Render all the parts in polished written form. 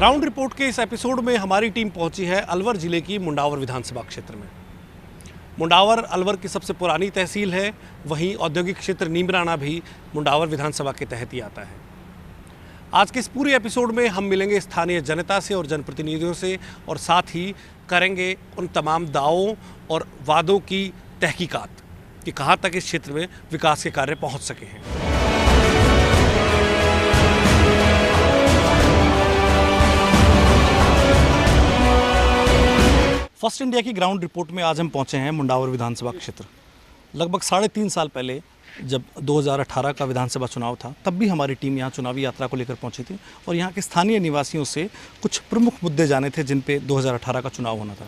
Ground report के इस episode में हमारी टीम पहुंची है अलवर जिले की मुंडावर विधानसभा क्षेत्र में। मुंडावर अलवर की सबसे पुरानी तहसील है, वहीं औद्योगिक क्षेत्र नीमराना भी मुंडावर विधानसभा के तहत ही आता है। आज के इस पूरे एपिसोड में हम मिलेंगे स्थानीय जनता से और जनप्रतिनिधियों से, और साथ ही करेंगे उन तमाम दावों और वादों की तहकीकात कि कहाँ तक इस क्षेत्र में विकास के कार्य पहुँच सके हैं। फर्स्ट इंडिया की ग्राउंड रिपोर्ट में आज हम पहुंचे हैं मुंडावर विधानसभा क्षेत्र। लगभग 3.5 साल पहले जब 2018 का विधानसभा चुनाव था, तब भी हमारी टीम यहाँ चुनावी यात्रा को लेकर पहुंची थी और यहाँ के स्थानीय निवासियों से कुछ प्रमुख मुद्दे जाने थे जिन पे 2018 का चुनाव होना था।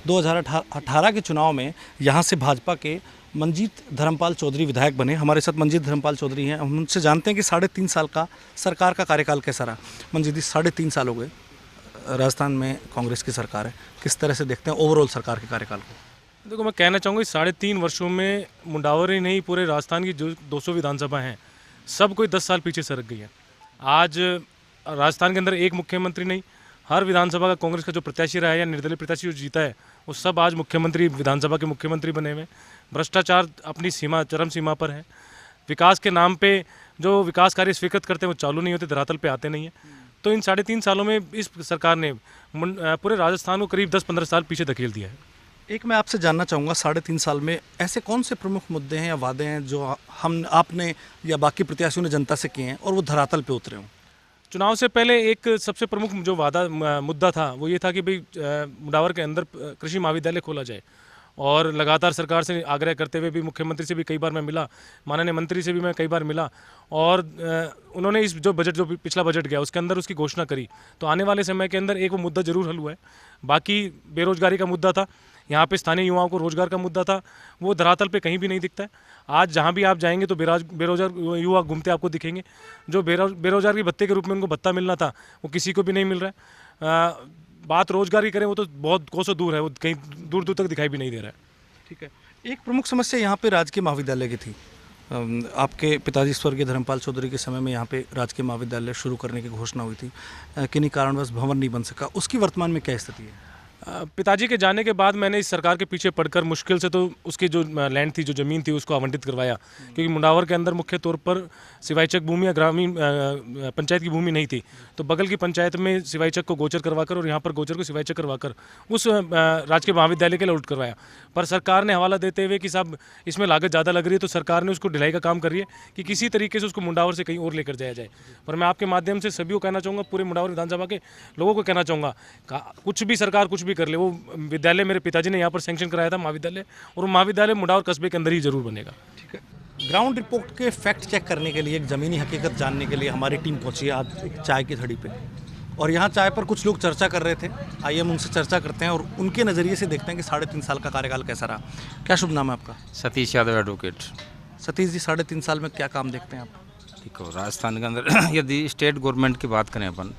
2018 के चुनाव में यहाँ से भाजपा के मंजीत धर्मपाल चौधरी विधायक बने। हमारे साथ मंजीत धर्मपाल चौधरी हैं। हम उनसे जानते हैं कि 3.5 साल का सरकार का कार्यकाल कैसा रहा। मंजीत जी, 3.5 साल हो गए राजस्थान में कांग्रेस की सरकार है, किस तरह से देखते हैं ओवरऑल सरकार के कार्यकाल को? देखो, मैं कहना चाहूँगा 3.5 वर्षों में मुंडावर ही नहीं, पूरे राजस्थान की जो 200 विधानसभा हैं, सब कोई 10 साल पीछे सरक गई है। आज राजस्थान के अंदर एक मुख्यमंत्री नहीं, हर विधानसभा का कांग्रेस का जो प्रत्याशी रहा है या निर्दलीय प्रत्याशी जो जीता है, वो सब आज मुख्यमंत्री, विधानसभा के मुख्यमंत्री बने हुए। भ्रष्टाचार अपनी चरम सीमा पर है। विकास के नाम पर जो विकास कार्य स्वीकृत करते हैं वो चालू नहीं होते, धरातल पर आते नहीं हैं। तो इन 3.5 सालों में इस सरकार ने पूरे राजस्थान को करीब 10-15 साल पीछे धकेल दिया है। एक मैं आपसे जानना चाहूँगा, 3.5 साल में ऐसे कौन से प्रमुख मुद्दे हैं या वादे हैं जो आपने या बाकी प्रत्याशियों ने जनता से किए हैं और वो धरातल पे उतरे हों? चुनाव से पहले एक सबसे प्रमुख जो मुद्दा था वो ये था कि भाई मुंडावर के अंदर कृषि महाविद्यालय खोला जाए, और लगातार सरकार से आग्रह करते हुए भी, मुख्यमंत्री से भी कई बार मैं मिला, माननीय मंत्री से भी मैं कई बार मिला, और उन्होंने इस जो पिछला बजट गया उसके अंदर उसकी घोषणा करी। तो आने वाले समय के अंदर एक वो मुद्दा जरूर हल हुआ है। बाकी बेरोजगारी का मुद्दा था, यहाँ पे स्थानीय युवाओं को रोजगार का मुद्दा था, वो धरातल पे कहीं भी नहीं दिखता है। आज जहाँ भी आप जाएंगे तो बेरोजगार युवा घूमते आपको दिखेंगे। जो बेरोजगार के भत्ते के रूप में उनको भत्ता मिलना था वो किसी को भी नहीं मिल रहा है। बात रोजगार की करें वो तो बहुत कोसों दूर है, वो कहीं दूर दूर तक दिखाई भी नहीं दे रहा है। ठीक है, एक प्रमुख समस्या यहाँ पे राजकीय महाविद्यालय की थी। आपके पिताजी स्वर्गीय धर्मपाल चौधरी के समय में यहाँ पे राजकीय महाविद्यालय शुरू करने की घोषणा हुई थी, किन्हीं कारणवश भवन नहीं बन सका। उसकी वर्तमान में क्या स्थिति है? पिताजी के जाने के बाद मैंने इस सरकार के पीछे पड़कर मुश्किल से तो उसकी जो लैंड थी, जो ज़मीन थी, उसको आवंटित करवाया, क्योंकि मुंडावर के अंदर मुख्य तौर पर सिवाईचक भूमि या ग्रामीण पंचायत की भूमि नहीं थी। तो बगल की पंचायत में सिवाईचक को गोचर करवाकर और यहाँ पर गोचर को सिवाईचक करवाकर उस राजकीय महाविद्यालय के लिए उलट करवाया। पर सरकार ने हवाला देते हुए कि साहब इसमें लागत ज़्यादा लग रही है, तो सरकार ने उसको ढिलाई का काम कर रही है कि किसी तरीके से उसको मुंडावर से कहीं और लेकर जाया जाए। पर मैं आपके माध्यम से सभी को कहना चाहूँगा, पूरे मुंडावर विधानसभा के लोगों को कहना चाहूँगा, कुछ भी सरकार कुछ भी कर ले, वो विद्यालय मेरे पिताजी ने यहाँ पर सैंक्शन कराया था महाविद्यालय, और वो महाविद्यालय मुंडावर कस्बे के अंदर ही जरूर बनेगा। ठीक है, ग्राउंड रिपोर्ट के फैक्ट चेक करने के लिए, एक ज़मीनी हकीकत जानने के लिए हमारी टीम पहुंची है आज एक चाय की थड़ी पे, और यहाँ चाय पर कुछ लोग चर्चा कर रहे थे। आइए हम उनसे चर्चा करते हैं और उनके नज़रिए से देखते हैं कि 3.5 साल का कार्यकाल कैसा रहा। क्या शुभ नाम है आपका? सतीश यादव, एडवोकेट। सतीश जी, 3.5 साल में क्या काम देखते हैं आप? देखो, राजस्थान के अंदर यदि स्टेट गवर्नमेंट की बात करें अपन,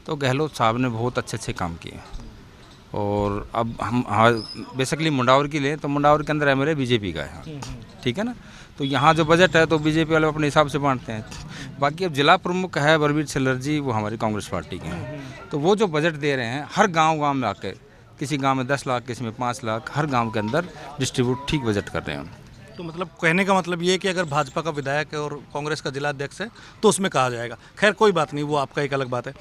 तो गहलोत साहब ने बहुत अच्छे काम किए। और अब हम बेसिकली मुंडावर की लें तो मुंडावर के अंदर एमएलए बीजेपी का है, ठीक है ना। तो यहाँ जो बजट है तो बीजेपी वाले अपने हिसाब से बांटते हैं। बाकी अब जिला प्रमुख है बलबीर सिल्लर जी, वो हमारी कांग्रेस पार्टी के हैं। तो वो जो बजट दे रहे हैं, हर गांव में आकर, किसी गांव में 10 लाख, किसी में 5 लाख, हर गांव के अंदर डिस्ट्रीब्यूट ठीक बजट कर रहे हैं। तो मतलब कहने का मतलब ये है कि अगर भाजपा का विधायक है और कांग्रेस का जिला अध्यक्ष है तो उसमें कहा जाएगा। खैर कोई बात नहीं, वो आपका एक अलग बात है।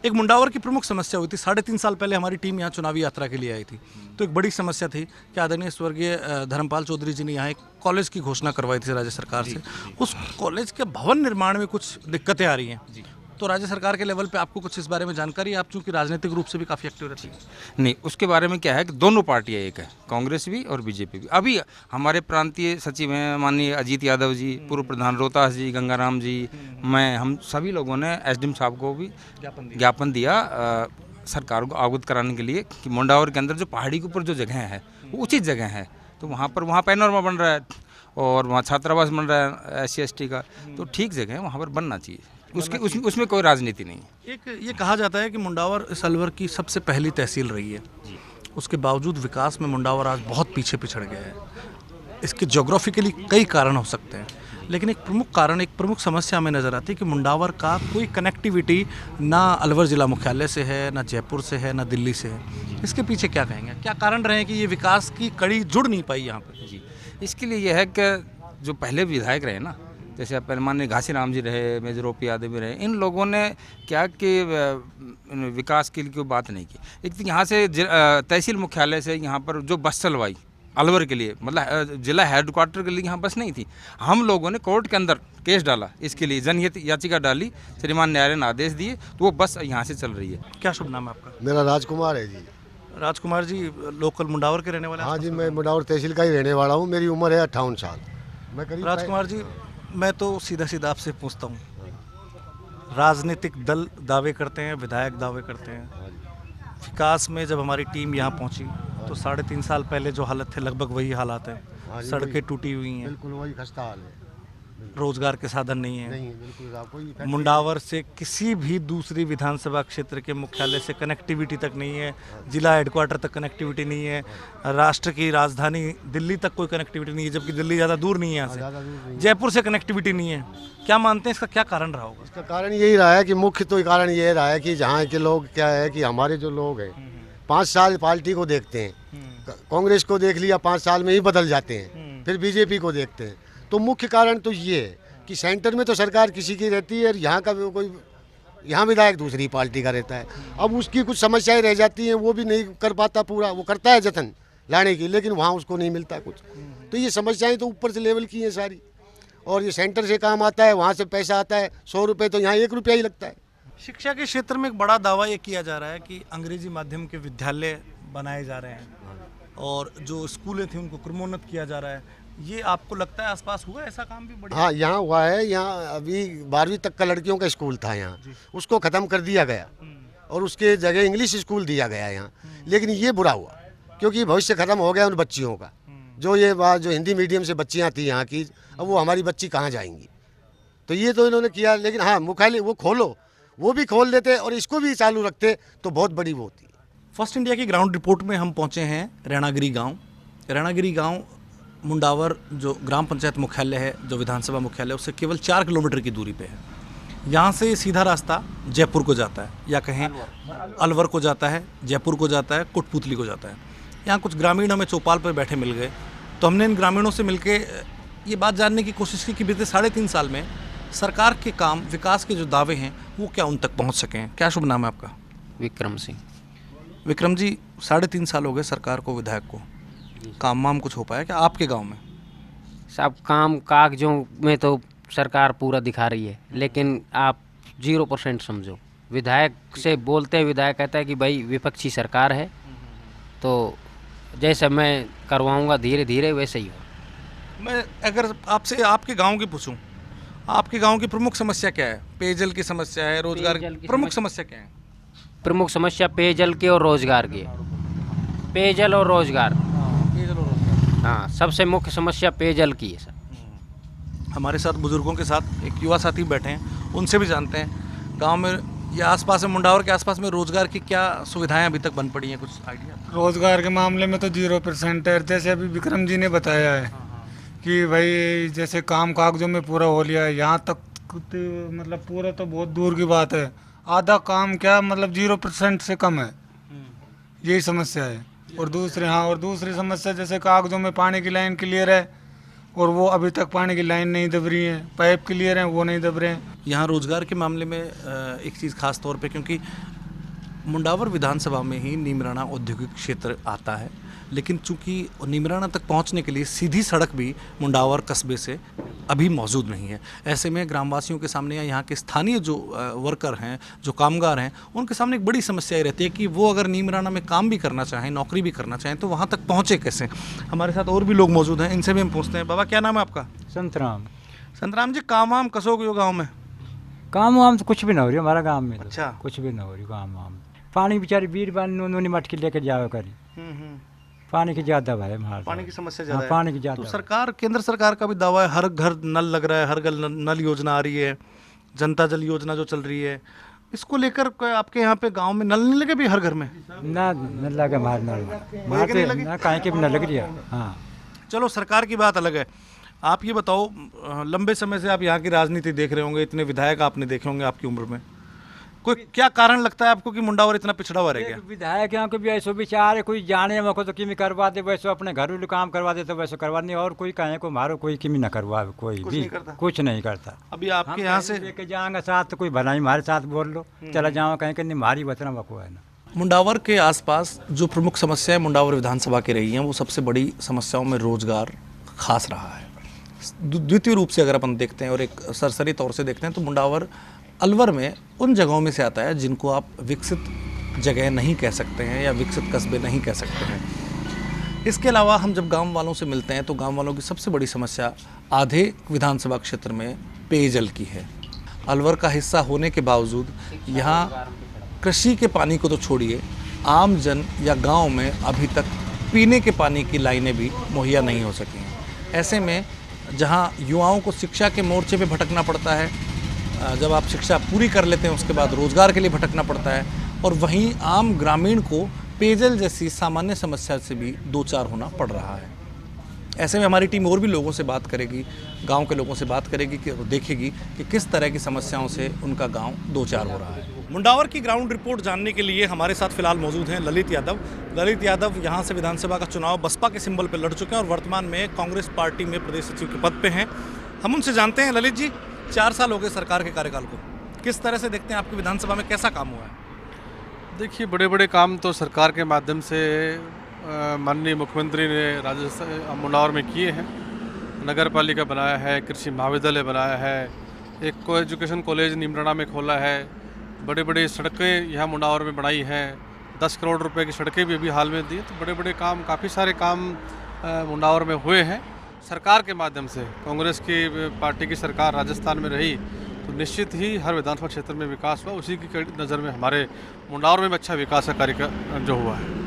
एक मुंडावर की प्रमुख समस्या हुई थी, 3.5 साल पहले हमारी टीम यहाँ चुनावी यात्रा के लिए आई थी, तो एक बड़ी समस्या थी कि आदरणीय स्वर्गीय धर्मपाल चौधरी जी ने यहाँ एक कॉलेज की घोषणा करवाई थी राज्य सरकार से। उस कॉलेज के भवन निर्माण में कुछ दिक्कतें आ रही हैं, तो राज्य सरकार के लेवल पे आपको कुछ इस बारे में जानकारी है? आप चूँकि राजनीतिक रूप से भी काफ़ी एक्टिव रहती है। नहीं, उसके बारे में क्या है कि दोनों पार्टियां एक है, कांग्रेस भी और बीजेपी भी। अभी हमारे प्रांतीय सचिव हैं माननीय अजीत यादव जी, पूर्व प्रधान रोहतास जी, गंगाराम जी, मैं, हम सभी लोगों ने एसडीएम साहब को भी ज्ञापन दिया सरकार को अवगत कराने के लिए कि मुंडावर के अंदर जो पहाड़ी के ऊपर जो जगह है वो उचित जगह है। तो वहाँ पैनोरमा बन रहा है और वहाँ छात्रावास बन रहा है SC/ST का, तो ठीक जगह है, वहाँ पर बनना चाहिए। उसमें कोई राजनीति नहीं है। एक ये कहा जाता है कि मुंडावर इस अलवर की सबसे पहली तहसील रही है, उसके बावजूद विकास में मुंडावर आज बहुत पीछे पिछड़ गया है। इसके ज्योग्राफिकली कई कारण हो सकते हैं, लेकिन एक प्रमुख कारण, एक प्रमुख समस्या हमें नज़र आती है कि मुंडावर का कोई कनेक्टिविटी ना अलवर ज़िला मुख्यालय से है, ना जयपुर से है, ना दिल्ली से है। इसके पीछे क्या कहेंगे, क्या कारण रहे कि ये विकास की कड़ी जुड़ नहीं पाई यहाँ पर? जी, इसके लिए यह है कि जो पहले विधायक रहे ना, जैसे आप पहले माननीय घासी राम जी रहे, मेजर ओपी यादव भी रहे, इन लोगों ने क्या कि विकास के लिए कोई बात नहीं की। एक तो यहाँ से तहसील मुख्यालय से यहाँ पर जो बस चलवाई अलवर के लिए, मतलब जिला हेडक्वार्टर के लिए यहाँ बस नहीं थी। हम लोगों ने कोर्ट के अंदर केस डाला, इसके लिए जनहित याचिका डाली, श्रीमान न्यायालय ने आदेश दिए, तो वो बस यहाँ से चल रही है। क्या शुभ नाम है आपका? मेरा राजकुमार है जी। राजकुमार जी लोकल मुंडावर के रहने वाले हैं? हाँ जी, मैं मुंडावर तहसील का ही रहने वाला हूँ। मेरी उम्र है 58 साल। मैं करीब राजकुमार जी, मैं तो सीधा सीधा आपसे पूछता हूँ, राजनीतिक दल दावे करते हैं, विधायक दावे करते हैं, विकास में जब हमारी टीम यहाँ पहुँची तो 3.5 साल पहले जो हालत थे लगभग वही हालात हाँ हैं। जी, सड़कें टूटी हुई हैं, बिल्कुल वही खस्ता हाल है। रोजगार के साधन नहीं है। नहीं, बिल्कुल आप कोई मुंडावर से किसी भी दूसरी विधानसभा क्षेत्र के मुख्यालय से कनेक्टिविटी तक नहीं है, जिला हेडक्वार्टर तक कनेक्टिविटी नहीं है, राष्ट्र की राजधानी दिल्ली तक कोई कनेक्टिविटी नहीं है, जबकि दिल्ली ज़्यादा दूर नहीं है यहाँ ज़्यादा दूर से। नहीं। जयपुर से कनेक्टिविटी नहीं है। क्या मानते हैं इसका क्या कारण रहा होगा? इसका कारण यही रहा है कि मुख्य तो कारण ये रहा है कि जहाँ के लोग क्या है कि हमारे जो लोग हैं 5 साल पार्टी को देखते हैं, कांग्रेस को देख लिया 5 साल में ही बदल जाते हैं, फिर बीजेपी को देखते हैं। तो मुख्य कारण तो ये है कि सेंटर में तो सरकार किसी की रहती है और यहाँ का कोई, यहाँ विधायक दूसरी पार्टी का रहता है। अब उसकी कुछ समस्याएं रह जाती हैं, वो भी नहीं कर पाता पूरा, वो करता है जतन लाने की, लेकिन वहाँ उसको नहीं मिलता कुछ। तो ये समस्याएं तो ऊपर से लेवल की हैं सारी, और ये सेंटर से काम आता है, वहाँ से पैसा आता है, 100 रुपये तो यहाँ 1 रुपया ही लगता है। शिक्षा के क्षेत्र में एक बड़ा दावा ये किया जा रहा है कि अंग्रेजी माध्यम के विद्यालय बनाए जा रहे हैं और जो स्कूलें थी उनको क्रमोन्नत किया जा रहा है। ये आपको लगता है आसपास हुआ ऐसा काम भी? बढ़िया। हाँ, यहाँ हुआ है। यहाँ अभी 12वीं तक का लड़कियों का स्कूल था यहाँ, उसको ख़त्म कर दिया गया और उसके जगह इंग्लिश स्कूल दिया गया यहाँ। लेकिन ये बुरा हुआ क्योंकि भविष्य ख़त्म हो गया उन बच्चियों का। जो हिंदी मीडियम से बच्चियाँ थी यहाँ की, अब वो हमारी बच्ची कहाँ जाएंगी? तो ये तो इन्होंने किया। लेकिन हाँ, मुख्यालय वो खोलो, वो भी खोल देते और इसको भी चालू रखते तो बहुत बड़ी वो होती। फर्स्ट इंडिया की ग्राउंड रिपोर्ट में हम पहुंचे हैं रैणागिरी गांव। रैणागिरी गांव मुंडावर जो ग्राम पंचायत मुख्यालय है, जो विधानसभा मुख्यालय है, उससे केवल 4 किलोमीटर की दूरी पे है। यहाँ से सीधा रास्ता जयपुर को जाता है, या कहें अलवर को जाता है, जयपुर को जाता है, कोटपूतली को जाता है। यहाँ कुछ ग्रामीण हमें चौपाल पर बैठे मिल गए, तो हमने इन ग्रामीणों से मिलके ये बात जानने की कोशिश की कि बीते 3.5 साल में सरकार के काम, विकास के जो दावे हैं, वो क्या उन तक पहुँच सके हैं। क्या शुभ नाम है आपका? विक्रम सिंह। विक्रम जी, 3.5 साल हो गए सरकार को, विधायक को, काम वाम कुछ हो पाया क्या आपके गांव में? सब काम कागजों में तो सरकार पूरा दिखा रही है, लेकिन आप 0% समझो। विधायक से बोलते हैं, विधायक कहता है कि भाई विपक्षी सरकार है, तो जैसे मैं करवाऊंगा धीरे धीरे वैसे ही हो। मैं अगर आपसे आपके गांव की पूछूं, आपके गांव की प्रमुख समस्या क्या है? पेयजल की समस्या है, रोजगार पेयजल की प्रमुख समस्या क्या है? प्रमुख समस्या पेयजल की और रोजगार की है। पेयजल और रोजगार, पेयजल और रोजगार। हाँ, सबसे मुख्य समस्या पेयजल की है सर। हमारे साथ बुजुर्गों के साथ एक युवा साथी बैठे हैं, उनसे भी जानते हैं गांव में या आसपास में, मुंडावर के आसपास में रोजगार की क्या सुविधाएं अभी तक बन पड़ी हैं, कुछ आइडिया? रोजगार के मामले में तो 0% है। जैसे अभी विक्रम जी ने बताया है कि भाई जैसे काम कागजों में पूरा हो लिया है, यहाँ तक मतलब पूरा तो बहुत दूर की बात है, आधा काम क्या मतलब 0% से कम है। यही समस्या है। और दूसरी समस्या जैसे कागजों में पानी की लाइन क्लियर है और वो अभी तक पानी की लाइन नहीं दब रही है, पाइप क्लियर हैं वो नहीं दब रहे हैं। यहाँ रोजगार के मामले में एक चीज़ खास तौर पे, क्योंकि मुंडावर विधानसभा में ही नीमराना औद्योगिक क्षेत्र आता है, लेकिन चूंकि नीमराना तक पहुंचने के लिए सीधी सड़क भी मुंडावर कस्बे से अभी मौजूद नहीं है। ऐसे में ग्रामवासियों के सामने या यहाँ के स्थानीय जो वर्कर हैं, जो कामगार हैं, उनके सामने एक बड़ी समस्या ये रहती है कि वो अगर नीमराना में काम भी करना चाहें, नौकरी भी करना चाहें, तो वहाँ तक पहुँचे कैसे। हमारे साथ और भी लोग मौजूद हैं, इनसे भी हम पूछते हैं। बाबा, क्या नाम है आपका? संतराम। संतराम जी, काम वाम कसो गयो गाँव में? काम वाम तो कुछ भी ना हो रही हमारा गांव में तो। अच्छा। कुछ भी ना हो रही काम वाम। पानी बेचारी बीर बार नूनी मटकी लेके जाओ करी। पानी की ज्यादा भाई हमारे। पानी की समस्या हाँ, ज़्यादा है। पानी की ज्यादा। तो सरकार, केंद्र सरकार का भी दावा है, हर घर नल लग रहा है, हर घर नल योजना आ रही है, जनता जल योजना जो चल रही है, इसको लेकर कोई आपके यहाँ पे गांव में नल नहीं लगे भी हर घर में? ना न लगे हमारे नल। नहीं लगे? ना कहीं के भी न लग रही है। हाँ, चलो सरकार की बात अलग है। आप ये बताओ, लंबे समय से आप यहाँ की राजनीति देख रहे होंगे, इतने विधायक आपने देखे होंगे आपकी उम्र में, कोई क्या कारण लगता है आपको कि मुंडावर इतना पिछड़ा हुआ रह गया? विधायक यहाँ को भी ऐसे विचार है, कोई जाने मको तो किमी करवा दे, वैसे अपने घरेलू काम करवा दे तो वैसे करवा नहीं, और कोई कहे को मारो कोई किमी ना करवा, कोई कुछ भी नहीं करता। कुछ नहीं करता। अभी आपके यहाँ से लेके जाएंगे साथ तो कोई भलाई हमारे साथ बोल लो, चला जाओ कहीं कि मारी बतना बको है ना। मुंडावर के आसपास जो प्रमुख समस्याएं मुंडावर विधानसभा की रही हैं, वो सबसे बड़ी समस्याओं में रोजगार खास रहा है। द्वितीय रूप से अगर अपन देखते हैं और एक सरसरी तौर से देखते हैं तो मुंडावर अलवर में उन जगहों में से आता है जिनको आप विकसित जगह नहीं कह सकते हैं या विकसित कस्बे नहीं कह सकते हैं। इसके अलावा हम जब गांव वालों से मिलते हैं तो गांव वालों की सबसे बड़ी समस्या आधे विधानसभा क्षेत्र में पेयजल की है। अलवर का हिस्सा होने के बावजूद यहाँ कृषि के पानी को तो छोड़िए, आम जन या गांव में अभी तक पीने के पानी की लाइनें भी मुहैया नहीं हो सकी हैं। ऐसे में जहां युवाओं को शिक्षा के मोर्चे पे भटकना पड़ता है, जब आप शिक्षा पूरी कर लेते हैं उसके बाद रोज़गार के लिए भटकना पड़ता है, और वहीं आम ग्रामीण को पेयजल जैसी सामान्य समस्या से भी दो चार होना पड़ रहा है। ऐसे में हमारी टीम और भी लोगों से बात करेगी, गांव के लोगों से बात करेगी कि देखेगी कि किस तरह की समस्याओं से उनका गांव दो चार हो रहा है। मुंडावर की ग्राउंड रिपोर्ट जानने के लिए हमारे साथ फिलहाल मौजूद हैं ललित यादव। ललित यादव यहाँ से विधानसभा का चुनाव बसपा के सिंबल पर लड़ चुके हैं और वर्तमान में कांग्रेस पार्टी में प्रदेश सचिव के पद पे हैं। हम उनसे जानते हैं, ललित जी 4 साल हो गए सरकार के कार्यकाल को, किस तरह से देखते हैं आपकी विधानसभा में कैसा काम हुआ है? देखिए, बड़े बड़े काम तो सरकार के माध्यम से माननीय मुख्यमंत्री ने राजस्थान मुंडावर में किए हैं। नगर पालिका बनाया है, कृषि महाविद्यालय बनाया है, एक को एजुकेशन कॉलेज नीमराणा में खोला है, बड़े बड़े सड़कें यहाँ मुंडावर में बनाई हैं, 10 करोड़ रुपए की सड़कें भी अभी हाल में दी। तो बड़े बड़े काम, काफ़ी सारे काम मुंडावर में हुए हैं सरकार के माध्यम से। कांग्रेस की पार्टी की सरकार राजस्थान में रही तो निश्चित ही हर विधानसभा क्षेत्र में विकास हुआ। उसी की नज़र में हमारे मुंडावर में भी अच्छा विकास का कार्य जो हुआ है।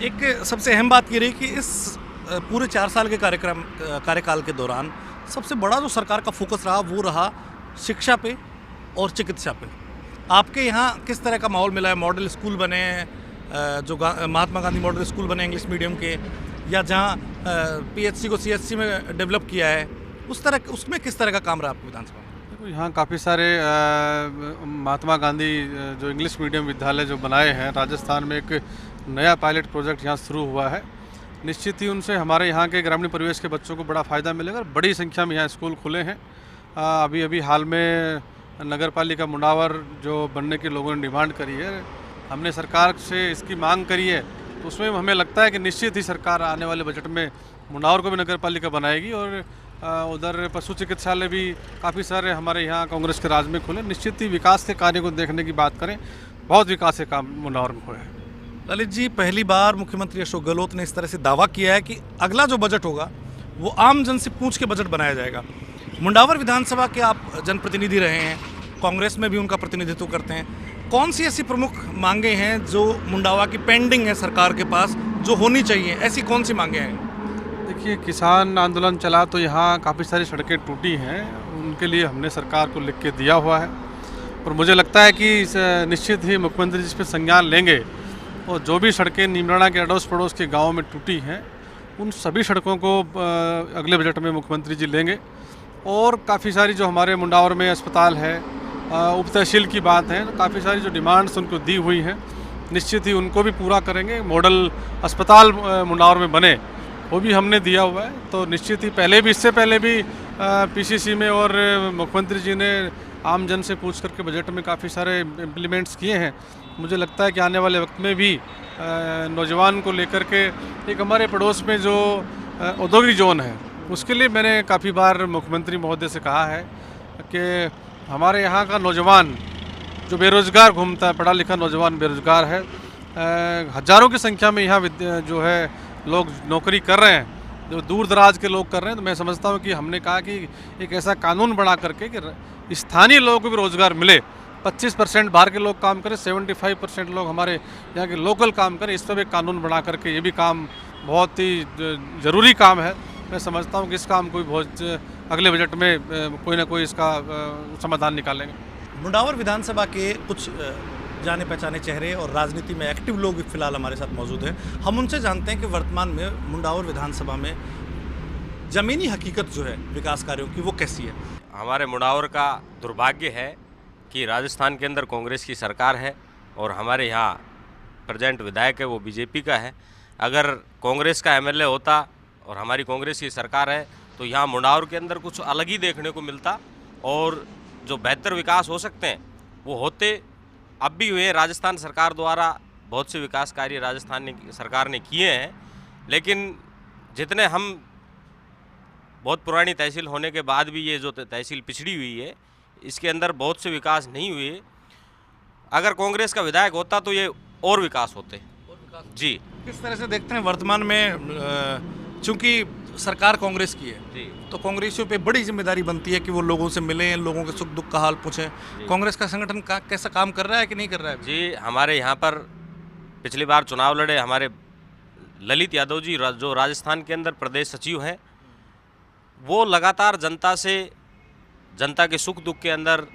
एक सबसे अहम बात ये रही कि इस पूरे 4 साल के कार्यकाल के दौरान सबसे बड़ा जो सरकार का फोकस रहा वो रहा शिक्षा पे और चिकित्सा पे। आपके यहाँ किस तरह का माहौल मिला है? मॉडल स्कूल बने हैं, जो महात्मा गांधी मॉडल स्कूल बने इंग्लिश मीडियम के, या जहाँ PHC को CHC में डेवलप किया है, उसमें किस तरह का काम रहा आपकी विधानसभा में? देखो, यहाँ काफ़ी सारे महात्मा गांधी जो इंग्लिश मीडियम विद्यालय जो बनाए हैं, राजस्थान में एक नया पायलट प्रोजेक्ट यहाँ शुरू हुआ है। निश्चित ही उनसे हमारे यहाँ के ग्रामीण परिवेश के बच्चों को बड़ा फ़ायदा मिलेगा। बड़ी संख्या में यहाँ स्कूल खुले हैं। अभी हाल में नगर पालिका मुंडावर जो बनने की लोगों ने डिमांड करी है, हमने सरकार से इसकी मांग करी है, तो उसमें हमें लगता है कि निश्चित ही सरकार आने वाले बजट में मुंडावर को भी नगर पालिका बनाएगी। और उधर पशु चिकित्सालय भी काफ़ी सारे हमारे यहाँ कांग्रेस के राज में खुले। निश्चित ही विकास के कार्य को देखने की बात करें, बहुत विकास के काम मुंडावर में हुए हैं। ललित जी, पहली बार मुख्यमंत्री अशोक गहलोत ने इस तरह से दावा किया है कि अगला जो बजट होगा वो आम जन से पूछ के बजट बनाया जाएगा। मुंडावर विधानसभा के आप जनप्रतिनिधि रहे हैं, कांग्रेस में भी उनका प्रतिनिधित्व करते हैं, कौन सी ऐसी प्रमुख मांगे हैं जो मुंडावा की पेंडिंग है सरकार के पास, जो होनी चाहिए? ऐसी कौन सी मांगे हैं? देखिए, किसान आंदोलन चला तो यहाँ काफ़ी सारी सड़कें टूटी हैं, उनके लिए हमने सरकार को लिख के दिया हुआ है। और मुझे लगता है कि निश्चित ही मुख्यमंत्री जिस पर संज्ञान लेंगे और जो भी सड़कें नीमराणा के अड़ोस पड़ोस के गाँव में टूटी हैं, उन सभी सड़कों को अगले बजट में मुख्यमंत्री जी लेंगे। और काफ़ी सारी जो हमारे मुंडावर में अस्पताल है, उप तहसील की बात है, तो काफ़ी सारी जो डिमांड्स उनको दी हुई हैं, निश्चित ही उनको भी पूरा करेंगे। मॉडल अस्पताल मुंडावर में बने, वो भी हमने दिया हुआ है। तो निश्चित ही पहले भी, इससे पहले भी PCC में और मुख्यमंत्री जी ने आम जन से पूछ करके बजट में काफ़ी सारे इम्प्लीमेंट्स किए हैं। मुझे लगता है कि आने वाले वक्त में भी नौजवान को लेकर के एक हमारे पड़ोस में जो औद्योगिक जोन है, उसके लिए मैंने काफ़ी बार मुख्यमंत्री महोदय से कहा है कि हमारे यहाँ का नौजवान जो बेरोज़गार घूमता है, पढ़ा लिखा नौजवान बेरोज़गार है, हज़ारों की संख्या में यहाँ जो है लोग नौकरी कर रहे हैं, जो दूर दराज के लोग कर रहे हैं। तो मैं समझता हूँ कि हमने कहा कि एक ऐसा कानून बना करके कि स्थानीय लोगों को भी रोज़गार मिले। 25% बाहर के लोग काम करें, 75% लोग हमारे यहाँ के लोकल काम करें। इस पर भी कानून बना करके ये भी काम बहुत ही ज़रूरी काम है। मैं समझता हूँ कि इस काम को भी बहुत अगले बजट में कोई ना कोई इसका समाधान निकालेंगे। मुंडावर विधानसभा के कुछ जाने पहचाने चेहरे और राजनीति में एक्टिव लोग फिलहाल हमारे साथ मौजूद हैं। हम उनसे जानते हैं कि वर्तमान में मुंडावर विधानसभा में ज़मीनी हकीकत जो है विकास कार्यों की वो कैसी है? हमारे मुंडावर का दुर्भाग्य है कि राजस्थान के अंदर कांग्रेस की सरकार है और हमारे यहाँ प्रेजेंट विधायक है वो बीजेपी का है। अगर कांग्रेस का एमएलए होता और हमारी कांग्रेस की सरकार है तो यहाँ मुंडावर के अंदर कुछ अलग ही देखने को मिलता और जो बेहतर विकास हो सकते हैं वो होते, अब भी हुए। राजस्थान सरकार द्वारा बहुत से विकास कार्य राजस्थान सरकार ने किए हैं, लेकिन जितने हम बहुत पुरानी तहसील होने के बाद भी ये जो तहसील पिछड़ी हुई है इसके अंदर बहुत से विकास नहीं हुए। अगर कांग्रेस का विधायक होता तो ये और विकास होते जी। किस तरह से देखते हैं वर्तमान में, चूंकि सरकार कांग्रेस की है जी, तो कांग्रेसियों पे बड़ी जिम्मेदारी बनती है कि वो लोगों से मिलें, लोगों के सुख दुख का हाल पूछें। कांग्रेस का संगठन कैसा काम कर रहा है कि नहीं कर रहा है? जी, हमारे यहाँ पर पिछली बार चुनाव लड़े हमारे ललित यादव जी जो राजस्थान के अंदर प्रदेश सचिव हैं, वो लगातार जनता के सुख दुख के अंदर,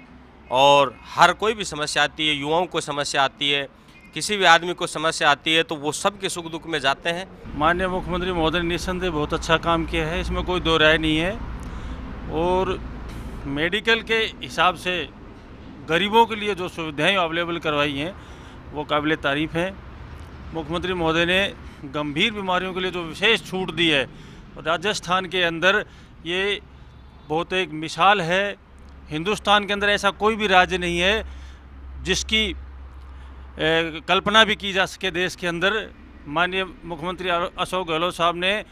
और हर कोई भी समस्या आती है, युवाओं को समस्या आती है, किसी भी आदमी को समस्या आती है तो वो सब के सुख दुख में जाते हैं। माननीय मुख्यमंत्री महोदय ने निस्संदेह बहुत अच्छा काम किया है, इसमें कोई दो राय नहीं है। और मेडिकल के हिसाब से गरीबों के लिए जो सुविधाएं अवेलेबल करवाई हैं वो काबिल तारीफ़ है। मुख्यमंत्री महोदय ने गंभीर बीमारियों के लिए जो विशेष छूट दी है राजस्थान के अंदर, ये बहुत एक मिसाल है। हिंदुस्तान के अंदर ऐसा कोई भी राज्य नहीं है जिसकी कल्पना भी की जा सके देश के अंदर। माननीय मुख्यमंत्री अशोक गहलोत साहब ने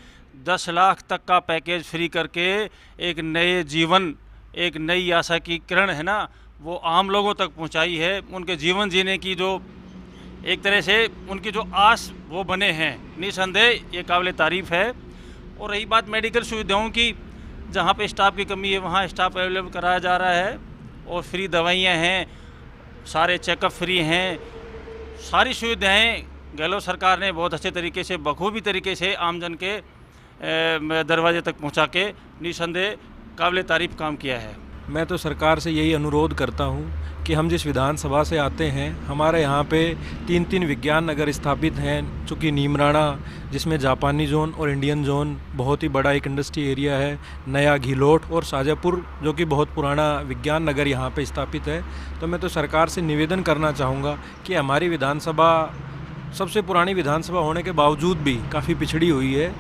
10 लाख तक का पैकेज फ्री करके एक नए जीवन, एक नई आशा की किरण है ना, वो आम लोगों तक पहुंचाई है। उनके जीवन जीने की जो एक तरह से उनकी जो आस वो बने हैं, निसंदेह ये काबिल तारीफ़ है। और रही बात मेडिकल सुविधाओं की, जहाँ पे स्टाफ की कमी है वहाँ स्टाफ अवेलेबल कराया जा रहा है और फ्री दवाइयाँ हैं, सारे चेकअप फ्री हैं, सारी सुविधाएं गहलोत सरकार ने बहुत अच्छे तरीके से, बखूबी तरीके से आमजन के दरवाजे तक पहुँचा के निसंदेह काबिल तारीफ़ काम किया है। मैं तो सरकार से यही अनुरोध करता हूं कि हम जिस विधानसभा से आते हैं, हमारे यहाँ पे 3 विज्ञान नगर स्थापित हैं। चूँकि नीमराणा जिसमें जापानी जोन और इंडियन जोन बहुत ही बड़ा एक इंडस्ट्री एरिया है, नया घिलोट और शाजापुर जो कि बहुत पुराना विज्ञान नगर यहाँ पे स्थापित है। तो मैं तो सरकार से निवेदन करना चाहूँगा कि हमारी विधानसभा सबसे पुरानी विधानसभा होने के बावजूद भी काफ़ी पिछड़ी हुई है,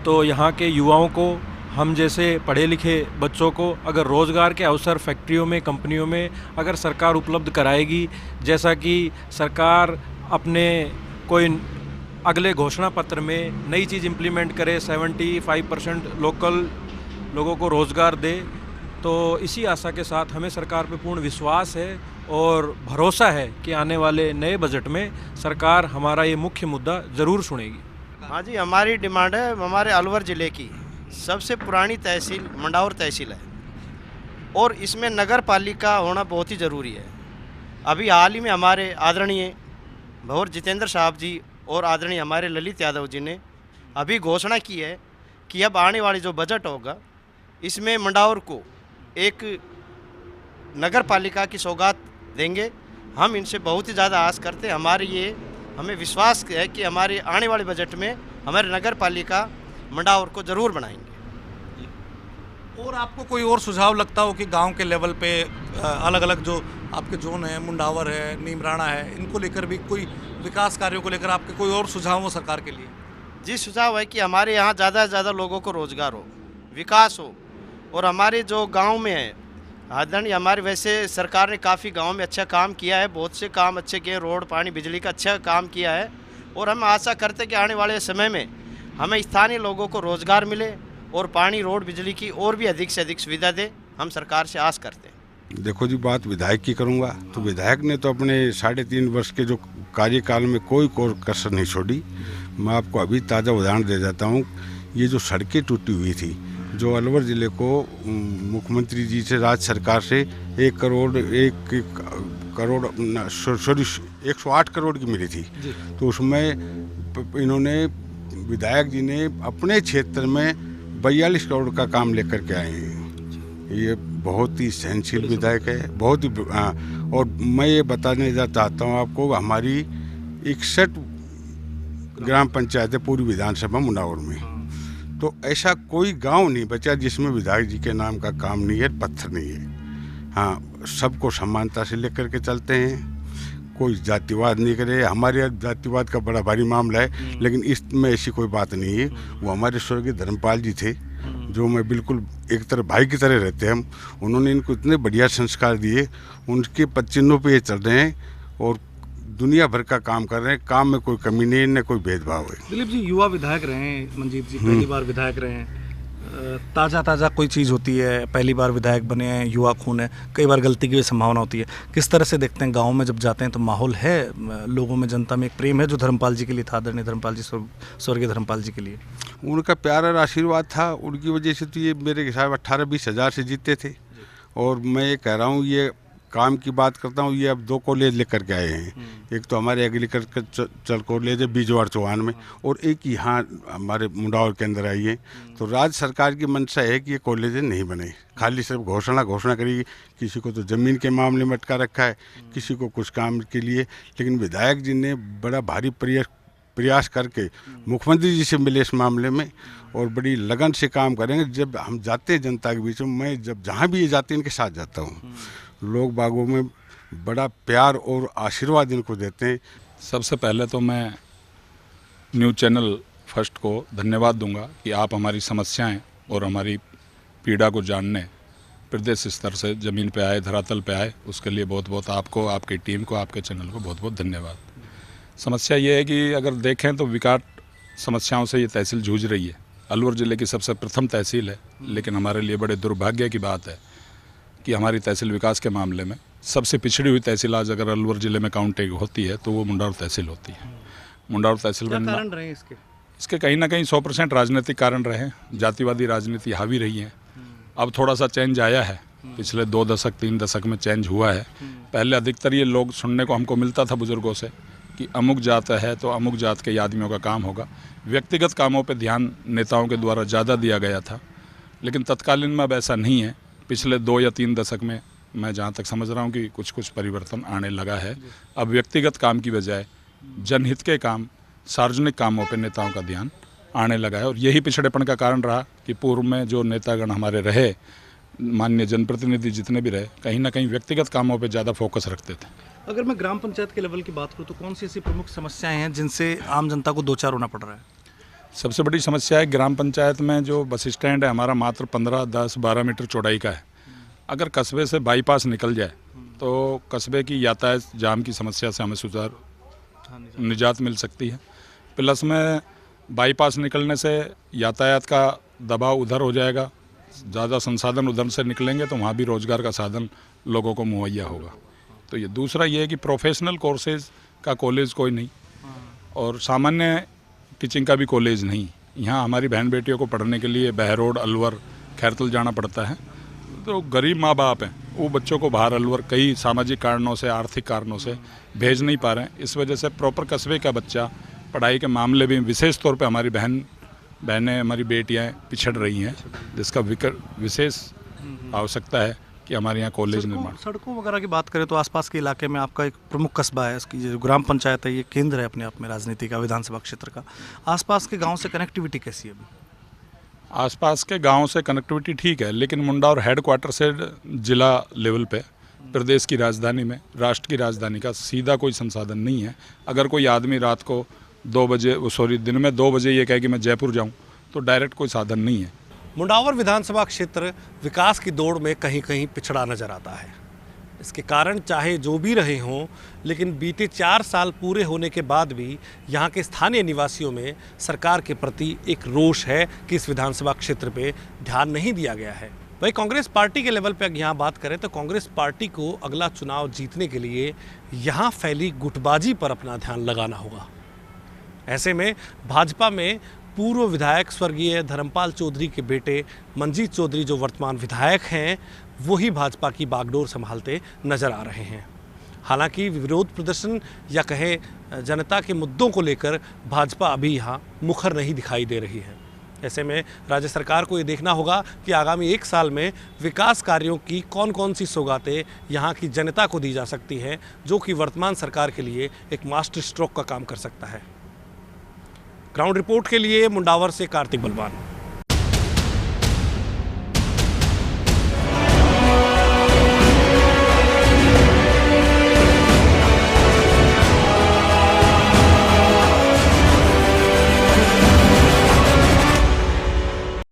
तो यहाँ के युवाओं को, हम जैसे पढ़े लिखे बच्चों को अगर रोज़गार के अवसर फैक्ट्रियों में, कंपनियों में अगर सरकार उपलब्ध कराएगी, जैसा कि सरकार अपने कोई अगले घोषणा पत्र में नई चीज़ इम्प्लीमेंट करे, 75% लोकल लोगों को रोज़गार दे, तो इसी आशा के साथ हमें सरकार पे पूर्ण विश्वास है और भरोसा है कि आने वाले नए बजट में सरकार हमारा ये मुख्य मुद्दा ज़रूर सुनेगी। हाँ जी, हमारी डिमांड है, हमारे अलवर ज़िले की सबसे पुरानी तहसील मुंडावर तहसील है और इसमें नगर पालिका होना बहुत ही ज़रूरी है। अभी हाल ही में हमारे आदरणीय भंवर जितेंद्र साहब जी और आदरणीय हमारे ललित यादव जी ने अभी घोषणा की है कि अब आने वाली जो बजट होगा इसमें मुंडावर को एक नगर पालिका की सौगात देंगे। हम इनसे बहुत ही ज़्यादा आस करते हैं। हमें विश्वास है कि हमारे आने वाले बजट में हमारे नगर पालिका मुंडावर को ज़रूर बनाएंगे। और आपको कोई और सुझाव लगता हो कि गांव के लेवल पे अलग अलग जो आपके जोन है, मुंडावर है, नीमराणा है, इनको लेकर भी कोई विकास कार्यों को लेकर आपके कोई और सुझाव हो सरकार के लिए? जी, सुझाव है कि हमारे यहाँ ज़्यादा से ज़्यादा लोगों को रोज़गार हो, विकास हो। और हमारे जो गांव में है आदरणीय, हमारे वैसे सरकार ने काफ़ी गांव में अच्छा काम किया है, बहुत से काम अच्छे किए, रोड, पानी, बिजली का अच्छा काम किया है। और हम आशा करते हैं कि आने वाले समय में हमें स्थानीय लोगों को रोज़गार मिले और पानी, रोड, बिजली की और भी अधिक से अधिक सुविधा दे। हम सरकार से आस करते हैं। देखो जी, बात विधायक की करूंगा तो विधायक ने तो अपने 3.5 वर्ष के जो कार्यकाल में कोई कसर नहीं छोड़ी। मैं आपको अभी ताज़ा उदाहरण दे देता हूं। ये जो सड़कें टूटी हुई थी, जो अलवर ज़िले को मुख्यमंत्री जी से, राज्य सरकार से 1 करोड़ 108 करोड़ की मिली थी, तो उसमें इन्होंने, विधायक जी ने अपने क्षेत्र में 42 करोड़ का काम लेकर के आए हैं। ये बहुत ही सहनशील विधायक है, बहुत ही। और मैं ये बताने चाहता हूँ आपको, हमारी 61 ग्राम पंचायत है पूरी विधानसभा मुंडावर में, तो ऐसा कोई गांव नहीं बचा जिसमें विधायक जी के नाम का काम नहीं है, पत्थर नहीं है। हाँ, सबको समानता से लेकर के चलते हैं, कोई जातिवाद नहीं करे। हमारे यहाँ जातिवाद का बड़ा भारी मामला है, लेकिन इसमें ऐसी कोई बात नहीं है। वो हमारे स्वर्गीय धर्मपाल जी थे, जो मैं बिल्कुल एक तरह भाई की तरह रहते हैं हम। उन्होंने इनको इतने बढ़िया संस्कार दिए, उनके पदचिन्हों पे ये चल रहे हैं और दुनिया भर का काम कर रहे हैं। काम में कोई कमी नहीं है, न कोई भेदभाव है। दिलीप जी युवा विधायक रहे हैं, मंजीत जी पहली बार विधायक रहे हैं, ताज़ा कोई चीज़ होती है, पहली बार विधायक बने हैं, युवा खून है, कई बार गलती की भी संभावना होती है। किस तरह से देखते हैं गांव में जब जाते हैं तो माहौल है, लोगों में, जनता में एक प्रेम है जो धर्मपाल जी के लिए था, आदरणीय धर्मपाल जी, स्वर्गीय धर्मपाल जी के लिए? उनका प्यार और आशीर्वाद था, उनकी वजह से तो ये मेरे हिसाब 18-20 हज़ार से जीते थे। और मैं ये कह रहा हूँ, ये काम की बात करता हूँ, ये अब 2 कॉलेज लेकर के आए हैं। एक तो हमारे एग्रीकल्चर कॉलेज है बीजवाड़ चौहान में, और एक यहाँ हमारे मुंडावर के अंदर आई है। तो राज्य सरकार की मंशा है कि ये कॉलेज नहीं बने, खाली सिर्फ घोषणा करेगी। किसी को तो ज़मीन के मामले में अटका रखा है, किसी को कुछ काम के लिए। लेकिन विधायक जी ने बड़ा भारी प्रयास करके मुख्यमंत्री जी से मिले इस मामले में, और बड़ी लगन से काम करेंगे। जब हम जाते हैं जनता के बीच में, मैं जब जहाँ भी ये जाते हैं इनके साथ जाता हूँ, लोग बागों में बड़ा प्यार और आशीर्वाद इनको देते हैं। सबसे पहले तो मैं न्यूज़ चैनल फर्स्ट को धन्यवाद दूंगा कि आप हमारी समस्याएं और हमारी पीड़ा को जानने प्रदेश स्तर से ज़मीन पे आए, धरातल पे आए। उसके लिए बहुत बहुत आपको, आपकी टीम को, आपके चैनल को बहुत बहुत धन्यवाद। समस्या ये है कि अगर देखें तो विकट समस्याओं से ये तहसील जूझ रही है। अलवर ज़िले की सबसे प्रथम तहसील है, लेकिन हमारे लिए बड़े दुर्भाग्य की बात है कि हमारी तहसील विकास के मामले में सबसे पिछड़ी हुई तहसील आज अगर अलवर ज़िले में काउंटिंग होती है तो वो मुंडावर तहसील होती है। मुंडावर तहसील में कारण रहे इसके कहीं ना कहीं 100% राजनीतिक कारण रहे, जातिवादी राजनीति हावी रही है। अब थोड़ा सा चेंज आया है, पिछले 2 दशक 3 दशक में चेंज हुआ है। पहले अधिकतर ये लोग सुनने को हमको मिलता था बुजुर्गों से कि अमुक जात है तो अमुक जात के आदमियों का काम होगा। व्यक्तिगत कामों पर ध्यान नेताओं के द्वारा ज़्यादा दिया गया था, लेकिन तत्कालीन में अब ऐसा नहीं है। पिछले 2 या 3 दशक में मैं जहाँ तक समझ रहा हूँ कि कुछ परिवर्तन आने लगा है। अब व्यक्तिगत काम की बजाय जनहित के काम, सार्वजनिक कामों पे नेताओं का ध्यान आने लगा है। और यही पिछड़ेपन का कारण रहा कि पूर्व में जो नेतागण हमारे रहे, माननीय जनप्रतिनिधि जितने भी रहे, कहीं ना कहीं व्यक्तिगत कामों पे ज़्यादा फोकस रखते थे। अगर मैं ग्राम पंचायत के लेवल की बात करूँ तो कौन सी ऐसी प्रमुख समस्याएँ हैं जिनसे आम जनता को 2-4 होना पड़ रहा है? सबसे बड़ी समस्या है ग्राम पंचायत में जो बस स्टैंड है हमारा मात्र 15, 10, 12 मीटर चौड़ाई का है। अगर कस्बे से बाईपास निकल जाए तो कस्बे की यातायात जाम की समस्या से हमें निजात मिल सकती है। प्लस में बाईपास निकलने से यातायात का दबाव उधर हो जाएगा, ज़्यादा संसाधन उधर से निकलेंगे तो वहाँ भी रोज़गार का साधन लोगों को मुहैया होगा। तो ये दूसरा ये है कि प्रोफेशनल कोर्सेज का कॉलेज कोई नहीं, और सामान्य टीचिंग का भी कॉलेज नहीं। यहाँ हमारी बहन बेटियों को पढ़ने के लिए बहरोड, अलवर, खैरतल जाना पड़ता है। तो गरीब माँ बाप हैं, वो बच्चों को बाहर अलवर कई सामाजिक कारणों से, आर्थिक कारणों से भेज नहीं पा रहे हैं। इस वजह से प्रॉपर कस्बे का बच्चा पढ़ाई के मामले में विशेष तौर पे हमारी बहनें, हमारी बेटियाँ पिछड़ रही हैं, जिसका विशेष आवश्यकता है कि हमारे यहाँ कॉलेज निर्माण। सड़कों वगैरह की बात करें तो आसपास के इलाके में आपका एक प्रमुख कस्बा है, इसकी जो ग्राम पंचायत है ये केंद्र है अपने आप में राजनीति का, विधानसभा क्षेत्र का। आसपास के गाँव से कनेक्टिविटी कैसी है अभी? आसपास के गांव से कनेक्टिविटी ठीक है, लेकिन मुंडावर हेडक्वार्टर से जिला लेवल पे प्रदेश की राजधानी में, राष्ट्र की राजधानी का सीधा कोई संसाधन नहीं है। अगर कोई आदमी रात को 2 बजे, दिन में 2 बजे ये कहे कि मैं जयपुर जाऊं, तो डायरेक्ट कोई साधन नहीं है। मुंडावर विधानसभा क्षेत्र विकास की दौड़ में कहीं कहीं पिछड़ा नजर आता है। इसके कारण चाहे जो भी रहे हों, लेकिन बीते 4 साल पूरे होने के बाद भी यहाँ के स्थानीय निवासियों में सरकार के प्रति एक रोष है कि इस विधानसभा क्षेत्र पे ध्यान नहीं दिया गया है। वही कांग्रेस पार्टी के लेवल पे अगर यहाँ बात करें तो कांग्रेस पार्टी को अगला चुनाव जीतने के लिए यहाँ फैली गुटबाजी पर अपना ध्यान लगाना होगा। ऐसे में भाजपा में पूर्व विधायक स्वर्गीय धर्मपाल चौधरी के बेटे मंजीत चौधरी जो वर्तमान विधायक हैं, वही भाजपा की बागडोर संभालते नजर आ रहे हैं। हालांकि विरोध प्रदर्शन या कहे जनता के मुद्दों को लेकर भाजपा अभी यहाँ मुखर नहीं दिखाई दे रही है। ऐसे में राज्य सरकार को ये देखना होगा कि आगामी 1 साल में विकास कार्यों की कौन कौन सी सौगातें यहाँ की जनता को दी जा सकती हैं, जो कि वर्तमान सरकार के लिए एक मास्टर स्ट्रोक का काम कर सकता है। ग्राउंड रिपोर्ट के लिए मुंडावर से कार्तिक बलवान।